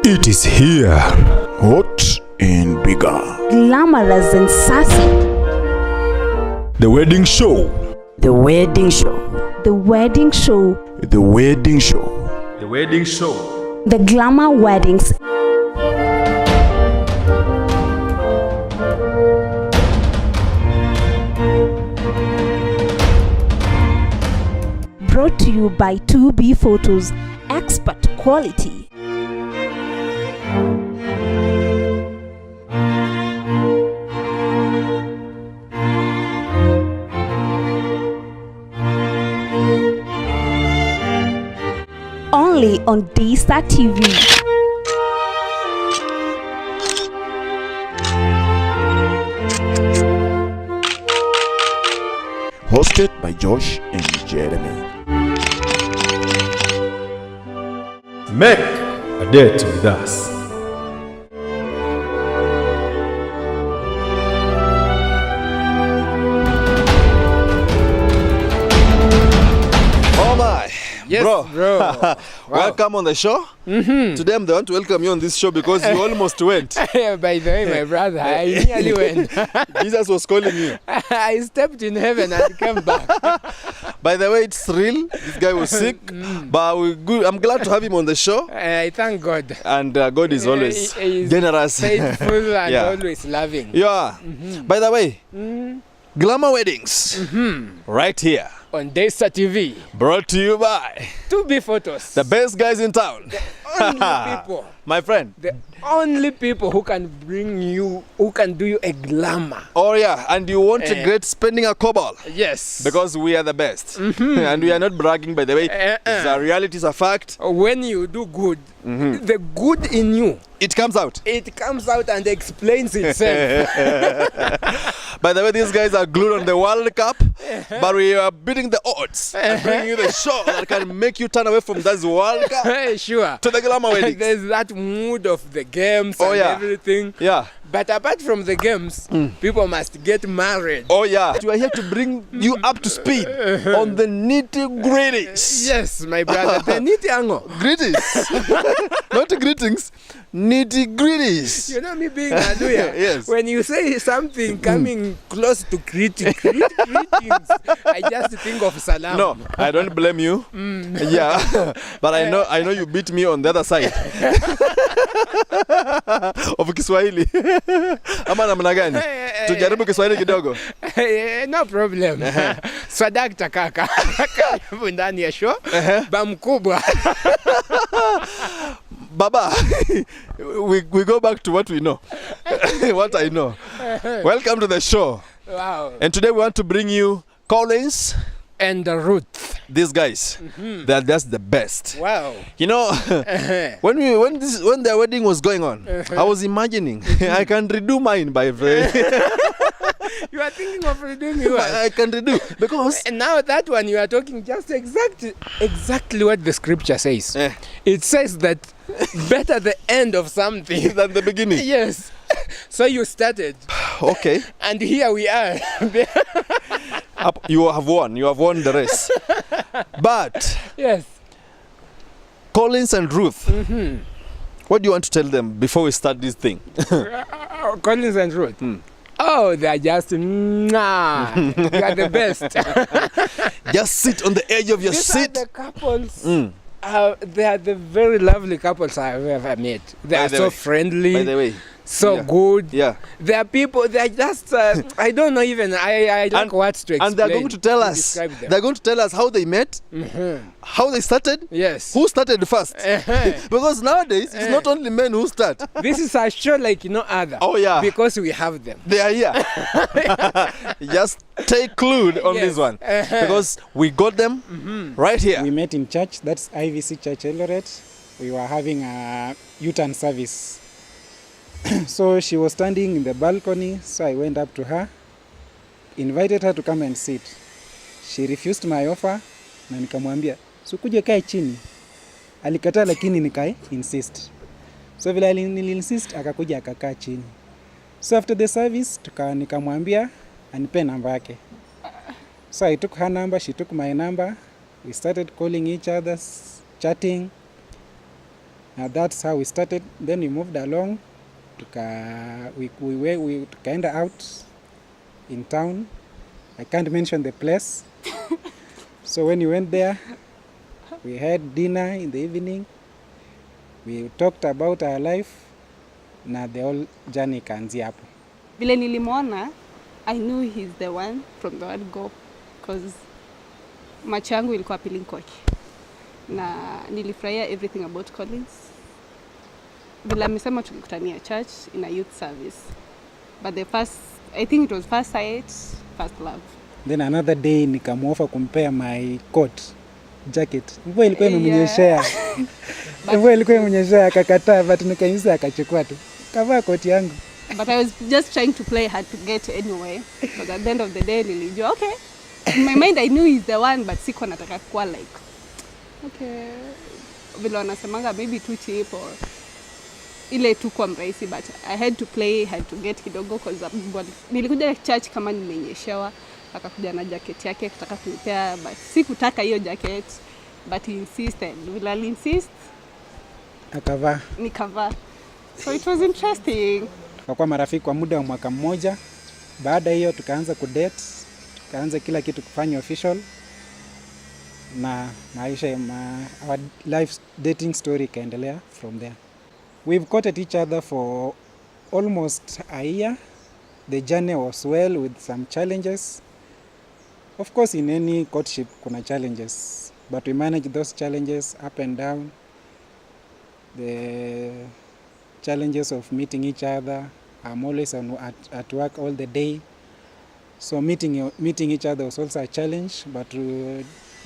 It is here, hot and bigger. Glamorous and sassy. The wedding show. The wedding show. The wedding show. The wedding show. The wedding show. The Glamour weddings. Brought to you by 2B Photos, expert quality. Only on Daystar TV. Hosted by Josh and Jeremy. Make a date with us. Oh my. Yes, bro. Welcome on the show. Today I'm the one to welcome you on this show because you almost went. By the way, my brother, I nearly went. Jesus was calling you. I stepped in heaven and came back. By the way, it's real. This guy was sick, but we're good. I'm glad to have him on the show. I thank God. And God is always He is generous. faithful and Yeah. always loving. Yeah. By the way, Glamour Weddings, right here, On Daystar TV, brought to you by 2B Photos. the best guys in town. Only people. My friend. The only people who can bring you, who can do you a glamour. Oh yeah, and you want a great spending a cobble. Yes. Because we are the best. And we are not bragging, by the way. It's a reality, it's a fact. When you do good, the good in you, It comes out. it comes out and explains itself. By the way, these guys are glued on the World Cup, but we are beating the odds and bringing you the show that can make you turn away from this World Cup Sure. to the Glamour Weddings. There's that mood of the games Oh, and yeah. everything. Yeah. But apart from the games, people must get married. Oh yeah. We are here to bring you up to speed on the nitty-gritties. Yes, my brother. The nitty angle. Gritties. Not greetings. Nitty-gritties. You know me being Hallelujah. Yes. When you say something coming close to greetings, I just think of salam. No, I don't blame you. Yeah, but I know you beat me on the other side of Kiswahili. Ama namna gani? Tujaribu Kiswahili kidogo. No problem. Swadakta kaka. Karibu ndani ya show. Ba mkubwa. Baba, we go back to what we know. What I know. Welcome to the show. Wow. And today we want to bring you Collins And Ruth. These guys. They're just the best. Wow. You know, when the wedding was going on, I was imagining I can redo mine by You are thinking of redoing yours. I can redo because And now that one you are talking just exactly what the scripture says. Eh. It says that better the end of something than the beginning. Yes. So you started. Okay. And here we are. You have won the race. But Yes. Collins and Ruth, what do you want to tell them before we start this thing? Collins and Ruth. Oh, they are just they are the best. Just sit on the edge of your These seat. are the couples. They are the very lovely couples I have ever met. They By are the so way- friendly. By the way, So Yeah. good. yeah. There are people, they are just, I don't know even, I don't know what to explain. And they're going to tell us. describe them. They're going to tell us how they met, how they started, Yes. who started first. Because nowadays it's not only men who start. This is a show like no other. Oh, yeah. Because we have them. They are here. Just take clue on Yes. this one because we got them right here. We met in church, that's IVC Church Eldoret. We were having a U-turn service. So she was standing in the balcony, so I went up to her, invited her to come and sit. She refused my offer, na nikamwambia, "Sikuje kae chini." Alikataa lakini nikai insist. So vile nili insist akakuja akakaa chini. So after the service, nikamwambia anipe namba yake. So I took her number, she took my number. We started calling each other, chatting. That's how we started. Then we moved along. Tukaenda out in town. I can't mention the place. So when we went there, we had dinner in the evening. We talked about our life. Na the whole journey ikaanzia hapo. Vile nilimwona, I knew he's the one from the word go, because macho yangu ilikuwa peeling kwake. Na nilifurahia everything about Collins. Vile amesema tulikutania church in a youth service. But I think it was first sight, first love. Then another day nikamuofa kumpea my coat, jacket. Mvua ilikuwa imemnyeshea. Mvua ilikuwa imemnyeshea akakataa, but nikaingia akachukua tu. Kavaa koti yangu. But I was just trying to play hard to get anyway. Because at the end of the day nilijua okay. In my mind I knew he's the one, but siko nataka kuwa like okay. Vile wanasemanga maybe too cheap or ile tu kwa mraisi, but I had to play hard to get kidogo because nilikuja church kama nimenyeshewa, akakuja na jacket yake kutaka kunipea, but sikutaka hiyo jacket, but he insisted. Vile ali insist akavaa. Nikavaa. So it was interesting. Tukakuwa marafiki kwa muda wa mwaka mmoja. Baada hiyo tukaanza kudate, tukaanza kila kitu kufanya official. Na maisha our life dating story ikaendelea from there. We've courted each other for almost a year. The journey was well with some challenges. Of course, in any courtship kuna challenges, but we manage those challenges up and down. The challenges of meeting each other. I'm always at work all the day. So meeting each other was also a challenge, but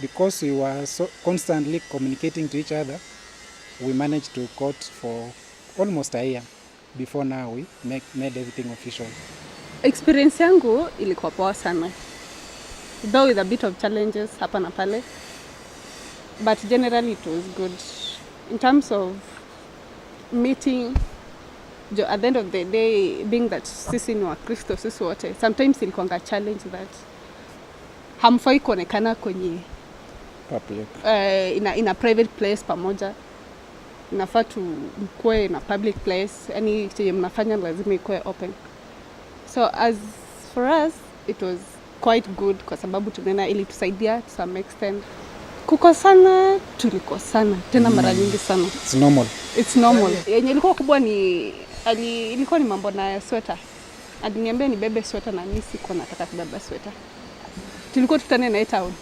because we were so constantly communicating to each other, we managed to court for almost a year before now we made everything official. Experience yangu ilikuwa poa sana. Though with a bit of challenges hapa na pale, but generally it was good. In terms of meeting, at the end of the day, being that sisi ni Wakristo sisi wote, sometimes ilikuwa challenge that hamfai kuonekana kwenye public, in a private place pamoja. Inafaa tu mkue in a public place, yani chenye mnafanya lazima ikuwe open. So as for us, it was quite good kwa sababu tunaona ili tusaidia to some extent. Kukosana, tulikosana tena mara nyingi sana. It's normal. It's normal. Yenye ilikuwa kubwa ilikuwa ni mambo na sweater. Aliniambia nibebe sweater na mimi sikuwa nataka kubeba sweater. Tulikuwa tutane na town.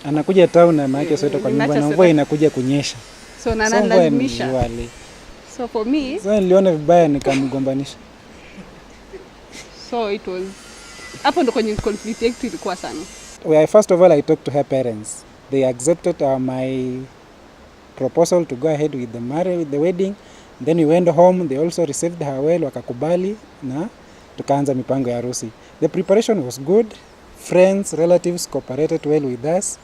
Anakuja town na maana sweater kwa nyumba na mvua inakuja kunyesha. So nalazimisha. So for me, so niliona vibaya nikamgombanisha. So it was hapo ndo kwenye conflict yetu ilikuwa sana. First of all, I talked to her parents. They accepted my proposal to go ahead with the wedding. Then we went home. They also received her well, wakakubali na tukaanza mipango ya harusi. The preparation was good. Friends, relatives cooperated well with us.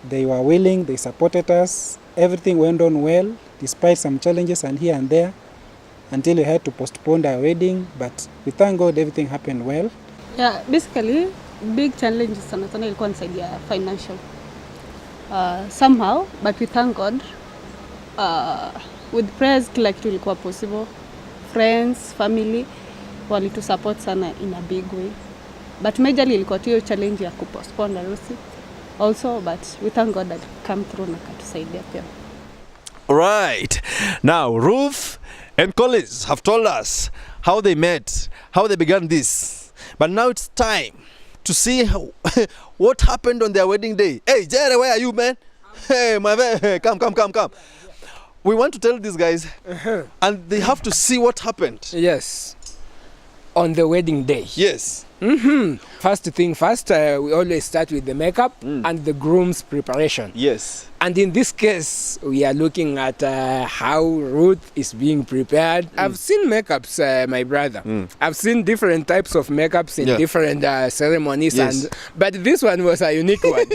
They were willing, they supported us. Everything went on well despite some challenges and here and there until we had to postpone our wedding, but we thank God everything happened well. Yeah, basically big challenges sana ilikuwa nisaidia financial. Somehow, but we thank God. With prayers kila kitu ilikuwa possible. Friends, family walitu support sana in a big way. But majorly ilikuwa hiyo challenge ya kupostpone harusi also, but we thank God that come through na katusaidia pia. Right. Now, Ruth and Collins have told us how they met, how they began this. But now it's time to see what happened on their wedding day. Hey, Jerry, where are you, man? Hey, my man, come. We want to tell these guys, and they have to see what happened. Yes. On the wedding day. Yes. First thing first, we always start with the makeup and the groom's preparation. Yes. And in this case, we are looking at how Ruth is being prepared. I've seen makeups, my brother. I've seen different types of makeups in different ceremonies, Yes. but this one was a unique one.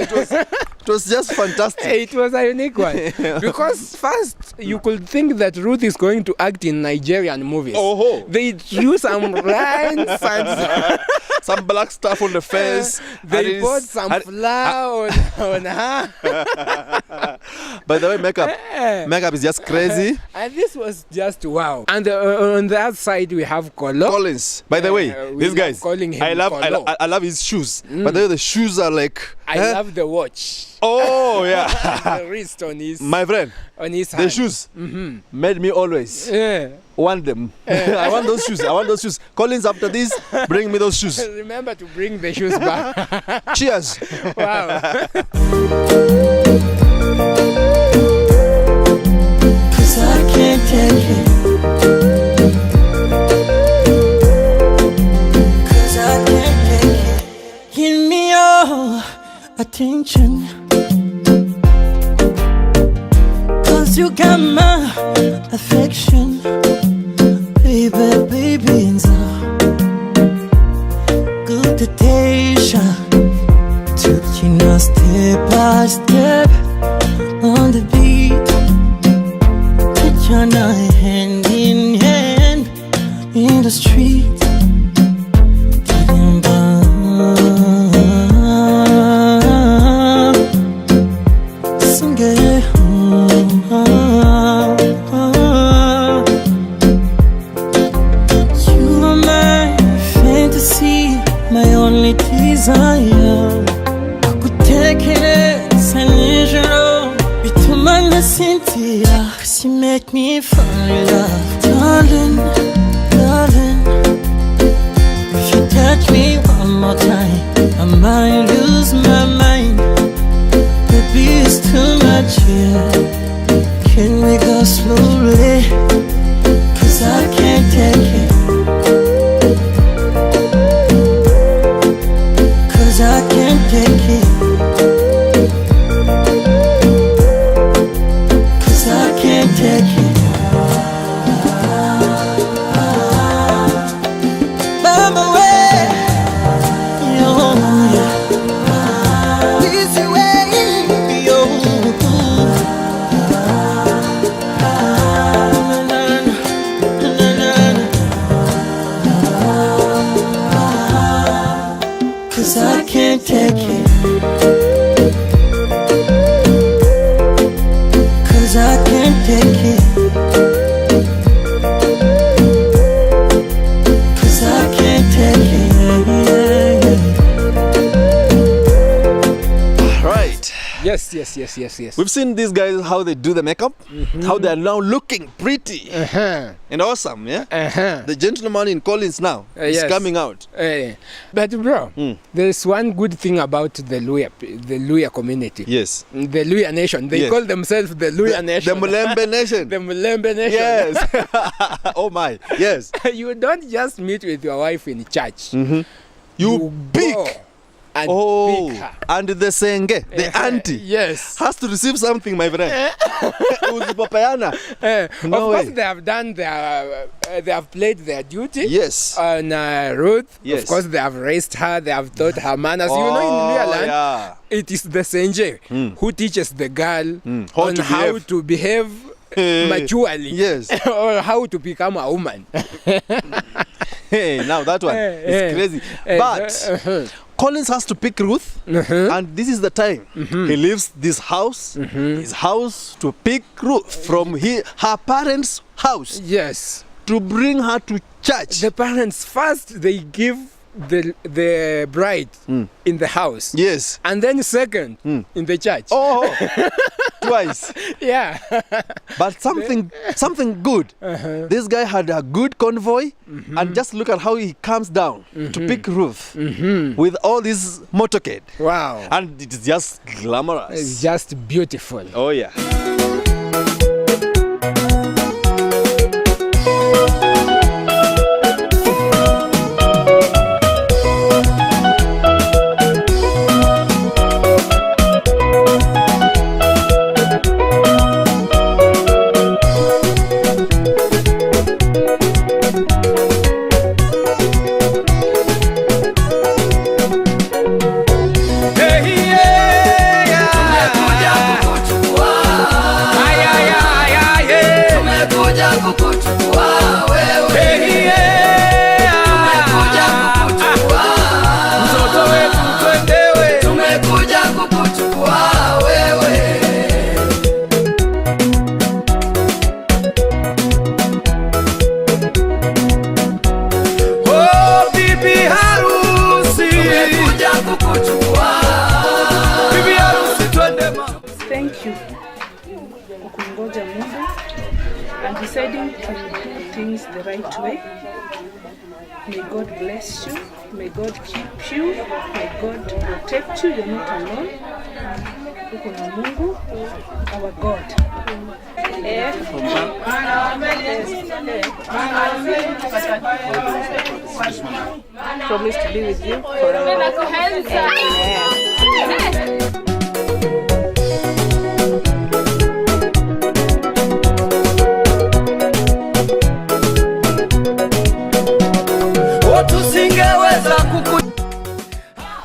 It was just fantastic. It was a unique one. Because first, you could think that Ruth is going to act in Nigerian movies. Oh, They drew some lines and some black stuff on the face. they put some flour on her. By the way, makeup is just crazy. And this was just wow. And on the other side, we have Collins. By the way, we these love guys, calling him I love Colo. I love his shoes. By the way, the shoes are like. I love the watch. Oh yeah. The wrist on his My friend, on his hand. the shoes made me always Yeah. want them. I want those shoes. I want those shoes. Collins, after this, bring me those shoes. Remember to bring the shoes back. Cheers. Wow. Cause I can't take it. Cause I can't take it. Give me your attention. Cause you got my affection. Baby, baby, and so good to Tasha. Taking us step by step on the beat. You're not hand in hand in the street. Talking about some girl. You are my fantasy, my only desire. I could take it, San Angelo, Bitumana Cynthia. Cause you make me fall in love. Darling, darling, if you touch me one more time, I might lose my mind. Baby, it's too much here. Can we go slowly? Cause I can't take it. Cause I can't take it. Cause I can't take it. Mama, way, yo, yeah. Easy way, yo. Cause I can't take it. Cause I can't take it. Cause I can't take it. Right. Yes. We've seen these guys how they do the makeup, how they are now looking pretty and awesome. Yeah. The gentleman in Collins now is Yes. coming out. But bro, there's one good thing about the Luya community. Yes. The Luya nation. They Yes. call themselves the Luya nation. The Mulembe Nation. The Mulembe nation. Yes. Oh my. Yes. You don't just meet with your wife in church. You pick. go and Oh, pick her. and the senge, the auntie, Yes. has to receive something, my friend. Uzipopeana. No of course, way. they have done their, they have played their duty. Yes. On Ruth, Yes. of course, they have raised her, they have taught her manners. You know, in Oh, real land, yeah. it is the senje who teaches the girl How on to how behave. to behave maturely. Yes. Or how to become a woman. Hey, now that one is crazy. But Collins has to pick Ruth, and this is the time he leaves this house, his house, to pick Ruth from her parents' house Yes. to bring her to church. The parents first, they give the bride in the house. Yes. And then second, in the church. Oh, twice. Yeah. But something good. This guy had a good convoy, and just look at how he comes down to pick Ruth with all this motorcade, Wow. and it is just glamorous. It's just beautiful. Oh yeah. right way. May God bless you. May God keep you. May God protect you. You're not alone. Uko na Mungu, our God. Promise to be with you forever.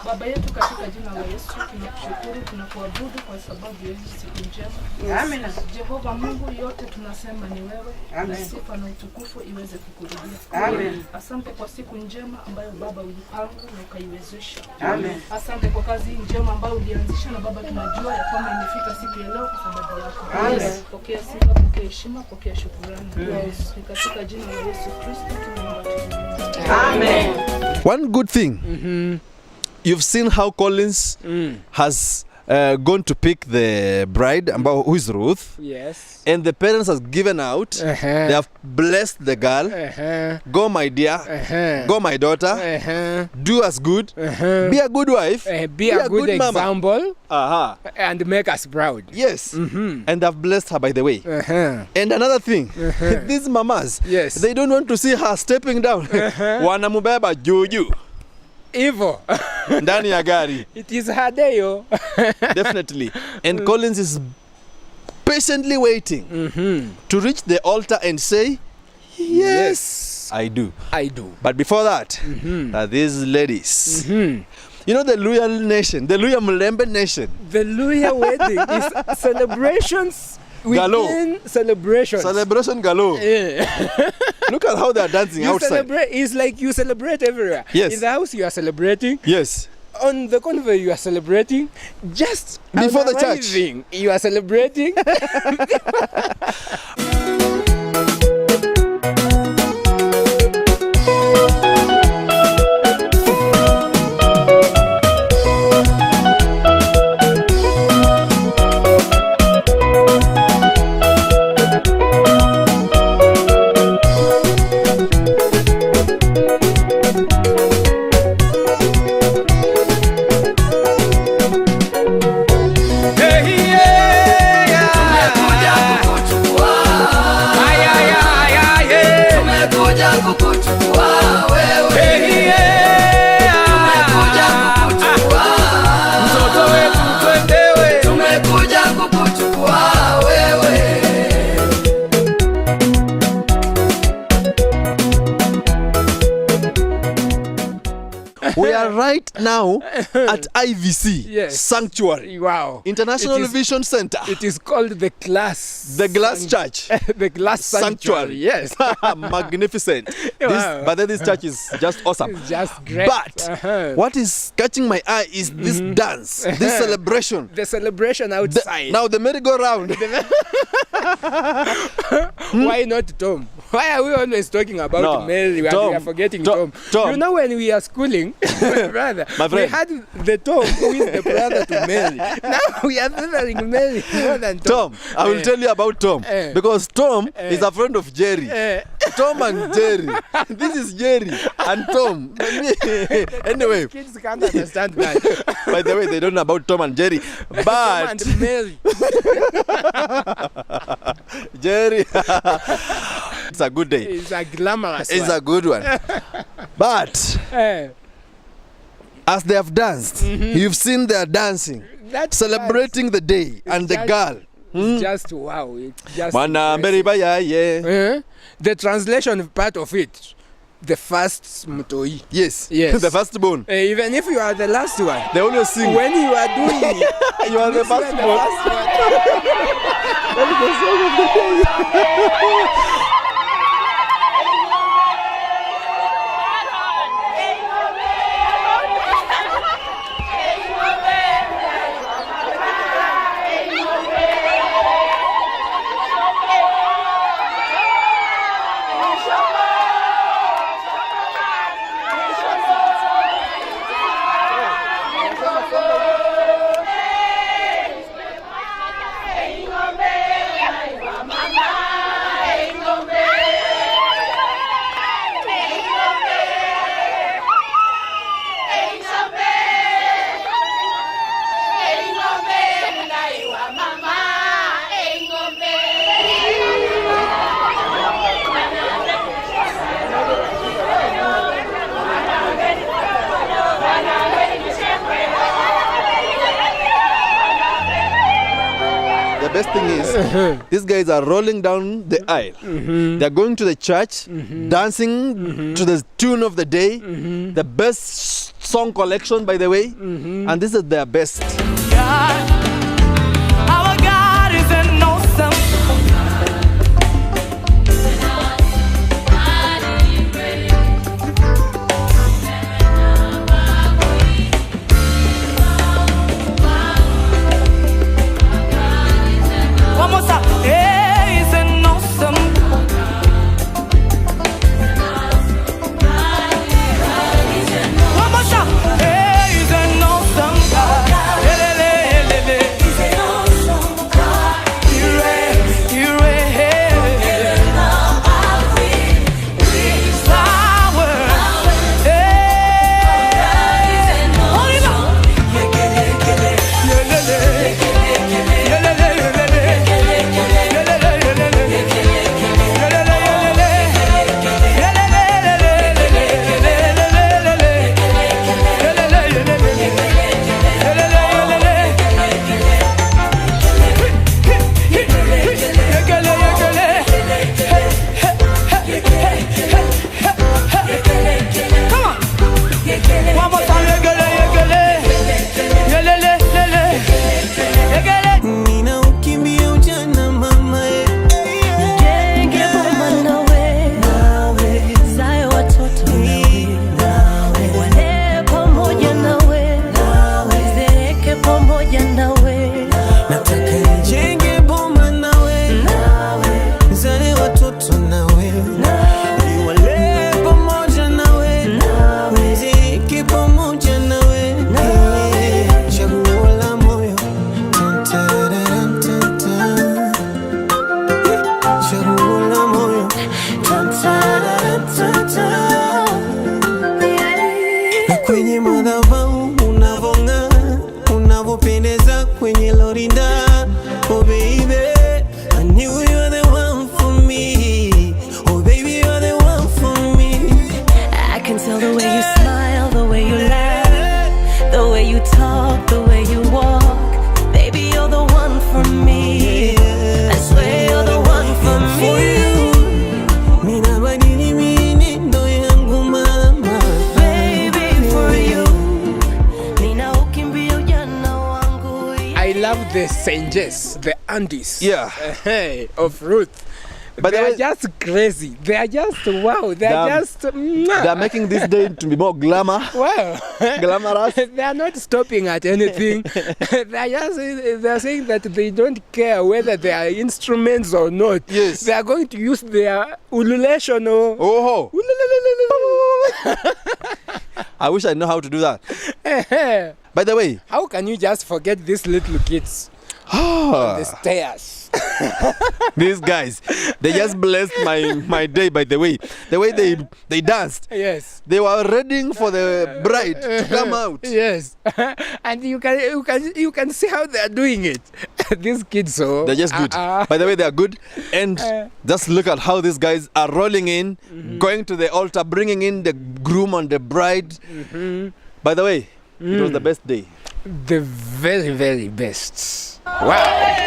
Baba yetu katika jina la Yesu tunakushukuru, tunakuabudu kwa sababu ya hii siku njema. Amen. Jehova Mungu, yote tunasema ni wewe. Amen. Sifa na utukufu iweze kukurudia. Amen. Asante kwa siku njema ambayo Baba ulipanga na ukaiwezesha. Amen. Asante kwa kazi njema ambayo ulianzisha na Baba tunajua ya kwamba imefika siku ya leo kwa sababu yako. Amen. Pokea sifa, pokea heshima, pokea shukrani. Yes. Katika jina la Yesu Kristo tunaomba. Amen. One good thing. You've seen how Collins has gone to pick the bride, who is Ruth. Yes. And the parents has given out. They have blessed the girl. Go, my dear. Go, my daughter. Do us good. Be a good wife. Be a good example. Mama. And make us proud. Yes. And they've blessed her, by the way. And another thing, these mamas, yes, they don't want to see her stepping down. Wanamubeba juju. Evil. Ndani ya gari. It is her day, yo. Definitely. And Collins is patiently waiting to reach the altar and say, yes, I do. I do. But before that, these ladies, you know the Luya nation, the Luya Mlembe nation. The Luya wedding is celebrations within celebrations. Celebration galore. Yeah. Look at how they are dancing outside. It's like you celebrate everywhere. Yes. In the house you are celebrating. Yes. On the convoy you are celebrating. Just before the church you are celebrating. We are right now at IVC Sanctuary. Wow. International Vision Center. It is called the Glass. The Glass Church. The Glass Sanctuary. Yes. Magnificent. Wow. But then this church is just awesome. It's just great. But what is catching my eye is this dance, this celebration. The celebration outside. Now the merry-go-round. Why not Tom? Why are we always talking about Mary? We are forgetting Tom. You know when we are schooling, my brother, we had the Tom who is the brother to Mary. Now we are favoring Mary more than Tom. I will tell you about Tom. Because Tom is a friend of Jerry. Tom and Jerry. This is Jerry and Tom. Anyway. Kids can't understand that. By the way, they don't know about Tom and Jerry. But Tom and Mary. Jerry. It's a good day. It's a glamorous It's a good one. But as they have danced, you've seen their dancing, celebrating the day and the girl. It's just wow. It's just the translation part of it. The first mutoi. Yes. The first born. Even if you are the last one. They always sing. When you are doing it, you are the first born. That is the song of the day. best thing is, these guys are rolling down the aisle. They're going to the church, dancing to the tune of the day, the best song collection, by the way, and this is their best. God, our God is an awesome. The Andes, of Ruth. But they are just crazy. They are just wow. They are making this day to be more glamour. Wow, glamorous. They are not stopping at anything. They are saying that they don't care whether they are instruments or not. Yes, they are going to use their ululation. I wish I know how to do that. By the way, how can you just forget these little kids? On the stairs. These guys, they just blessed my day. By the way they danced. Yes, they were ready for the bride to come out. Yes, and you can see how they are doing it. These kids, they're just good. By the way, they are good, and just look at how these guys are rolling in, going to the altar, bringing in the groom and the bride. By the way, it was the best day. The very, very best. Wow.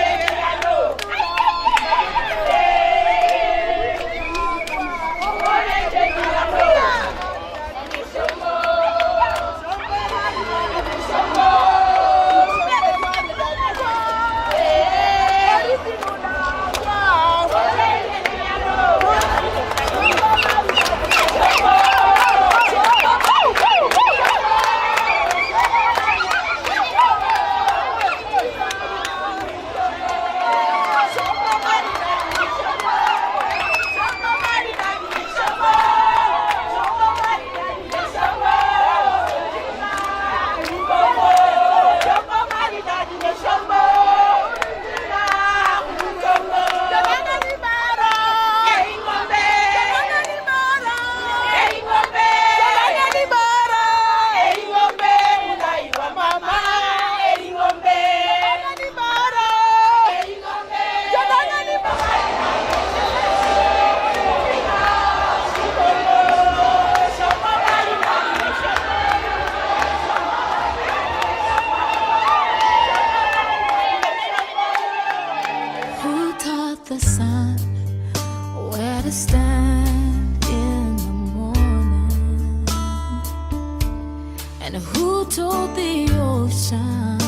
Who told the ocean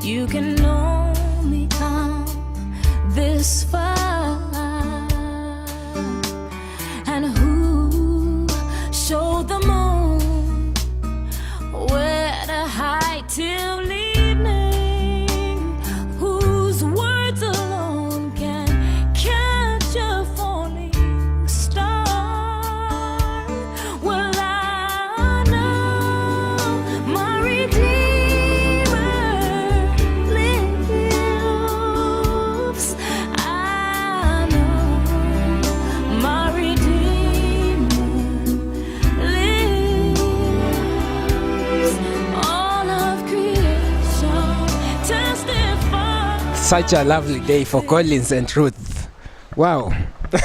you can only come this far? And who showed the moon where to hide till evening? Whose words alone can catch a falling star? Well, I know my Redeemer lives. I know my Redeemer lives. All of creation testifies. Such a lovely day for Collins and Ruth. Wow.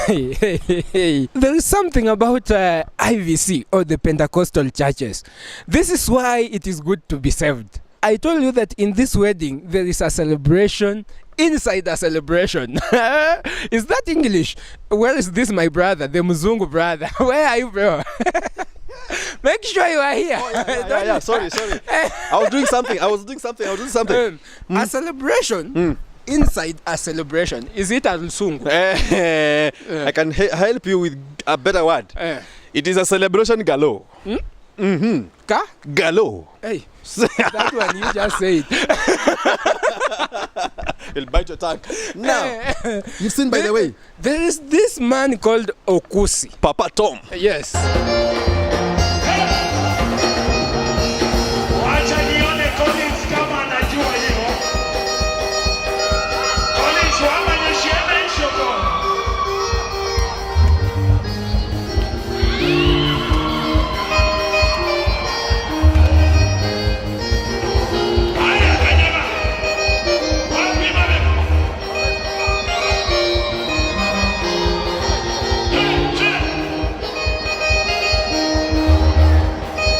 There is something about IVC or the Pentecostal churches. This is why it is good to be saved. I told you that in this wedding there is a celebration inside a celebration. Is that English? Where is this, my brother, the Mzungu brother? Where are you, bro? Make sure you are here. Oh, yeah. Sorry. I was doing something. A celebration inside a celebration. Is it a Lusungu? I can help you with a better word. It is a celebration galore. Ka? Galore. Hey, that one you just said. It'll bite your tongue. Now, you've seen, by the way, there is this man called Okusi. Papa Tom. Yes. Wacha nione Collins kama anajua hivyo. Collins wamanyeshie mention bwana. Haya kanyama. Wapi mame?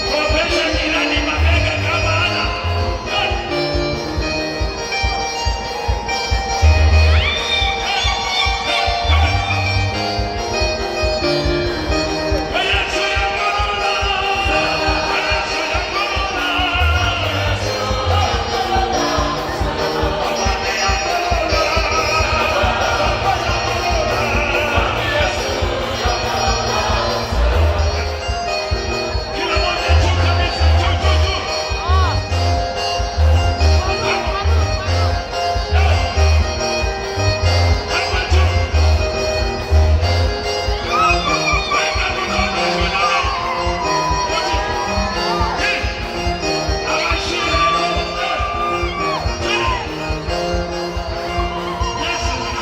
Kopesha jirani mabega kama ana.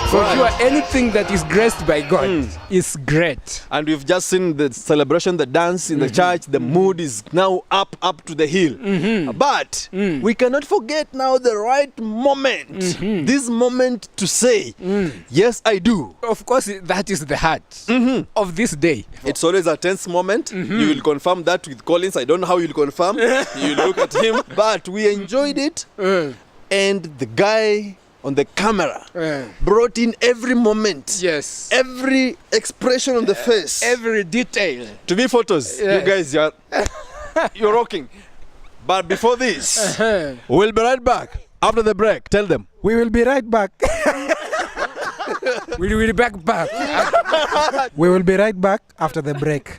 For sure, anything that is graced by God is great. And we've just seen the celebration, the dance in the church. The mood is now up to the hill. But we cannot forget now the right moment. This moment to say, yes, I do. Of course, that is the heart of this day. It's always a tense moment. You will confirm that with Collins. I don't know how you'll confirm. You look at him. But we enjoyed it. And the guy on the camera brought in every moment. Yes. Every expression on the face. Every detail. To me, photos. Yes. You guys, you're rocking. But before this, we'll be right back after the break. Tell them. We will be right back. We will be back. We will be right back after the break.